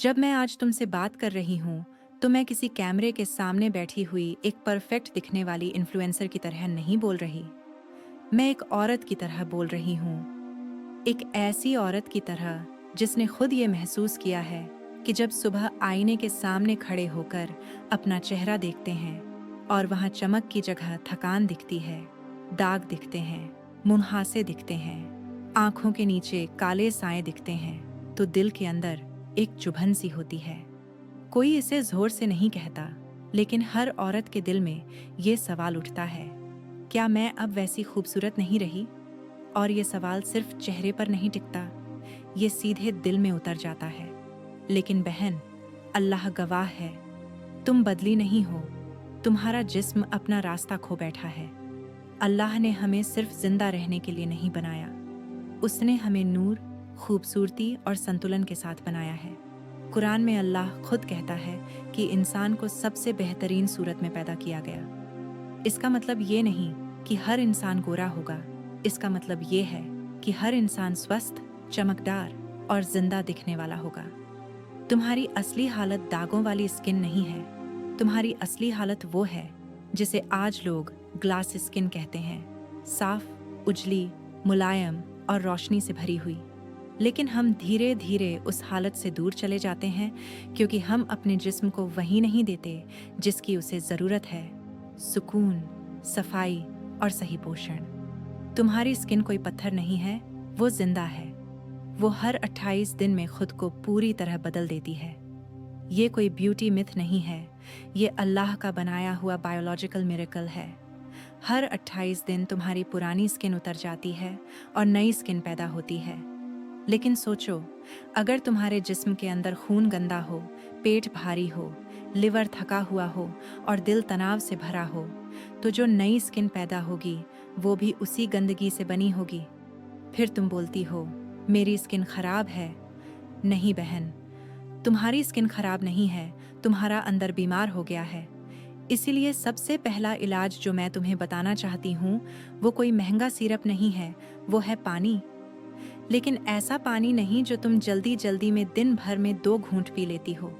जब मैं आज तुमसे बात कर रही हूँ, तो मैं किसी कैमरे के सामने बैठी हुई एक परफेक्ट दिखने वाली इन्फ्लुएंसर की तरह नहीं बोल रही। मैं एक औरत की तरह बोल रही हूँ। एक ऐसी औरत की तरह जिसने खुद ये महसूस किया है कि जब सुबह आईने के सामने खड़े होकर अपना चेहरा देखते हैं और वहाँ चमक की जगह थकान दिखती है, दाग दिखते हैं, मुंहासे दिखते हैं, आंखों के नीचे काले साए दिखते हैं, तो दिल के अंदर एक चुभन सी होती है। कोई इसे जोर से नहीं कहता, लेकिन हर औरत के दिल में ये सवाल उठता है, क्या मैं अब वैसी खूबसूरत नहीं रही? और ये सवाल सिर्फ चेहरे पर नहीं टिकता, ये सीधे दिल में उतर जाता है। लेकिन बहन, अल्लाह गवाह है, तुम बदली नहीं हो, तुम्हारा जिस्म अपना रास्ता खो बैठा है। अल्लाह ने हमें सिर्फ जिंदा रहने के लिए नहीं बनाया, उसने हमें नूर, खूबसूरती और संतुलन के साथ बनाया है। कुरान में अल्लाह खुद कहता है कि इंसान को सबसे बेहतरीन सूरत में पैदा किया गया। इसका मतलब ये नहीं कि हर इंसान गोरा होगा, इसका मतलब ये है कि हर इंसान स्वस्थ, चमकदार और जिंदा दिखने वाला होगा। तुम्हारी असली हालत दागों वाली स्किन नहीं है, तुम्हारी असली हालत वो है जिसे आज लोग ग्लास स्किन कहते हैं, साफ, उजली, मुलायम और रोशनी से भरी हुई। लेकिन हम धीरे धीरे उस हालत से दूर चले जाते हैं क्योंकि हम अपने जिस्म को वही नहीं देते जिसकी उसे ज़रूरत है, सुकून, सफाई और सही पोषण। तुम्हारी स्किन कोई पत्थर नहीं है, वो जिंदा है। वो हर 28 दिन में खुद को पूरी तरह बदल देती है। ये कोई ब्यूटी मिथ नहीं है, ये अल्लाह का बनाया हुआ बायोलॉजिकल मिरेकल है। हर 28 दिन तुम्हारी पुरानी स्किन उतर जाती है और नई स्किन पैदा होती है। लेकिन सोचो, अगर तुम्हारे जिस्म के अंदर खून गंदा हो, पेट भारी हो, लिवर थका हुआ हो और दिल तनाव से भरा हो, तो जो नई स्किन पैदा होगी वो भी उसी गंदगी से बनी होगी। फिर तुम बोलती हो, मेरी स्किन खराब है। नहीं बहन, तुम्हारी स्किन खराब नहीं है, तुम्हारा अंदर बीमार हो गया है। इसीलिए सबसे पहला इलाज जो मैं तुम्हें बताना चाहती हूँ, वो कोई महंगा सिरप नहीं है, वो है पानी। लेकिन ऐसा पानी नहीं जो तुम जल्दी जल्दी में दिन भर में 2 घूंट पी लेती हो।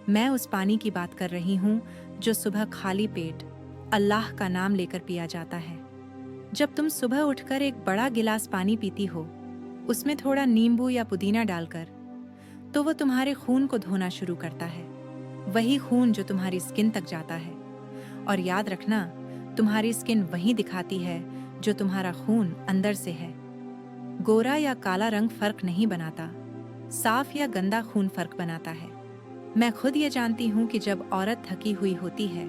मैं उस पानी की बात कर रही हूँ जो सुबह खाली पेट अल्लाह का नाम लेकर पिया जाता है। जब तुम सुबह उठकर एक बड़ा गिलास पानी पीती हो, उसमें थोड़ा नींबू या पुदीना डालकर, तो वो तुम्हारे खून को धोना शुरू करता है। वही खून जो तुम्हारी स्किन तक जाता है। और याद रखना, तुम्हारी स्किन वही दिखाती है जो तुम्हारा खून अंदर से है। गोरा या काला रंग फर्क नहीं बनाता, साफ या गंदा खून फर्क बनाता है। मैं खुद ये जानती हूँ कि जब औरत थकी हुई होती है,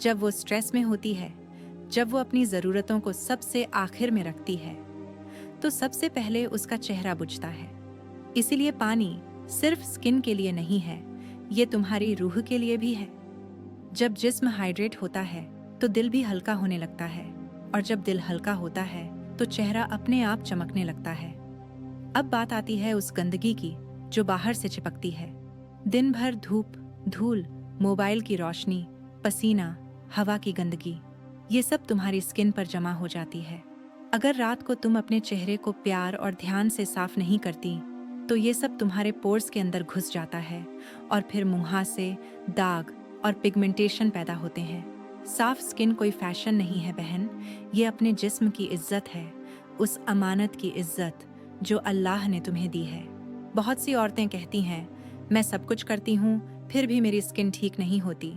जब वो स्ट्रेस में होती है, जब वो अपनी ज़रूरतों को सबसे आखिर में रखती है, तो सबसे पहले उसका चेहरा बुझता है। इसीलिए पानी सिर्फ स्किन के लिए नहीं है, ये तुम्हारी रूह के लिए भी है। जब जिस्म हाइड्रेट होता है तो दिल भी हल्का होने लगता है, और जब दिल हल्का होता है तो चेहरा अपने आप चमकने लगता है। अब बात आती है उस गंदगी की जो बाहर से चिपकती है। दिन भर धूप, धूल, मोबाइल की रोशनी, पसीना, हवा की गंदगी, ये सब तुम्हारी स्किन पर जमा हो जाती है। अगर रात को तुम अपने चेहरे को प्यार और ध्यान से साफ नहीं करती, तो ये सब तुम्हारे पोर्स के अंदर घुस जाता है और फिर मुंहासे, दाग और पिगमेंटेशन पैदा होते हैं। साफ स्किन कोई फैशन नहीं है बहन, ये अपने जिस्म की इज्जत है, उस अमानत की इज्जत जो अल्लाह ने तुम्हें दी है। बहुत सी औरतें कहती हैं, मैं सब कुछ करती हूँ फिर भी मेरी स्किन ठीक नहीं होती।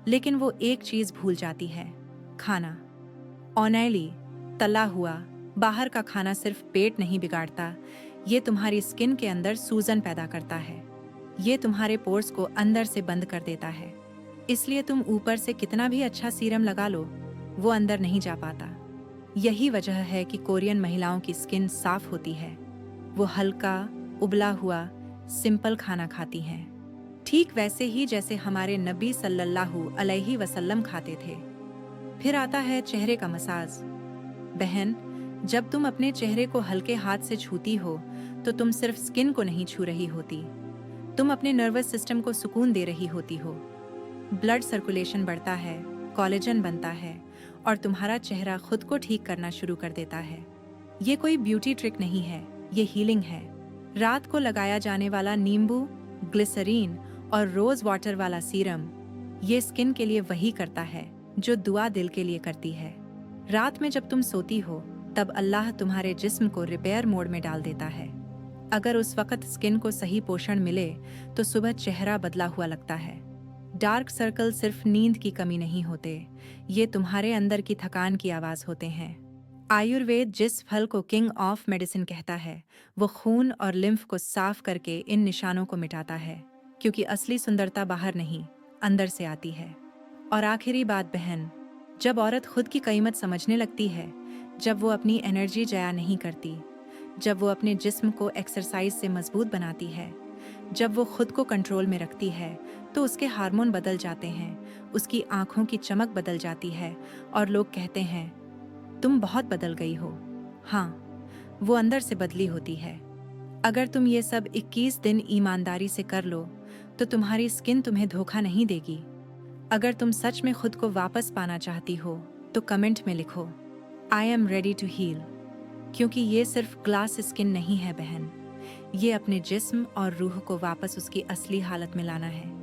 लेकिन वो एक चीज़ भूल जाती है, खाना। ऑयली, तला हुआ, बाहर का खाना सिर्फ पेट नहीं बिगाड़ता, ये तुम्हारी स्किन के अंदर सूजन पैदा करता है। ये तुम्हारे पोर्स को अंदर से बंद कर देता है। इसलिए तुम ऊपर से कितना भी अच्छा सीरम लगा लो, वो अंदर नहीं जा पाता। यही वजह है कि कोरियन महिलाओं की स्किन साफ होती है। वो हल्का, उबला हुआ, सिंपल खाना खाती हैं, ठीक वैसे ही जैसे हमारे नबी सल्लल्लाहु अलैहि वसल्लम खाते थे। फिर आता है चेहरे का मसाज। बहन, जब तुम अपने चेहरे को हल्के हाथ से छूती हो, तो तुम सिर्फ स्किन को नहीं छू रही होती, तुम अपने नर्वस सिस्टम को सुकून दे रही होती हो। ब्लड सर्कुलेशन बढ़ता है, कोलेजन बनता है और तुम्हारा चेहरा खुद को ठीक करना शुरू कर देता है। ये कोई ब्यूटी ट्रिक नहीं है, ये हीलिंग है। रात को लगाया जाने वाला नींबू ग्लिसरीन और रोज वाटर वाला सीरम, ये स्किन के लिए वही करता है जो दुआ दिल के लिए करती है। रात में जब तुम सोती हो तब अल्लाह तुम्हारे जिस्म को रिपेयर मोड में डाल देता है। अगर उस वक्त स्किन को सही पोषण मिले तो सुबह चेहरा बदला हुआ लगता है। डार्क सर्कल सिर्फ नींद की कमी नहीं होते, ये तुम्हारे अंदर की थकान की आवाज होते हैं। आयुर्वेद जिस फल को किंग ऑफ मेडिसिन कहता है, वो खून और लिम्फ को साफ करके इन निशानों को मिटाता है, क्योंकि असली सुंदरता बाहर नहीं, अंदर से आती है। और आखिरी बात बहन, जब औरत खुद की कीमत समझने लगती है, जब वो अपनी एनर्जी जाया नहीं करती, जब वो अपने जिस्म को एक्सरसाइज से मजबूत बनाती है, जब वो खुद को कंट्रोल में रखती है, तो उसके हार्मोन बदल जाते हैं, उसकी आंखों की चमक बदल जाती है और लोग कहते हैं तुम बहुत बदल गई हो। हाँ, वो अंदर से बदली होती है। अगर तुम ये सब 21 दिन ईमानदारी से कर लो तो तुम्हारी स्किन तुम्हें धोखा नहीं देगी। अगर तुम सच में खुद को वापस पाना चाहती हो तो कमेंट में लिखो I am ready to heal, क्योंकि ये सिर्फ ग्लास स्किन नहीं है बहन, ये अपने जिस्म और रूह को वापस उसकी असली हालत में लाना है।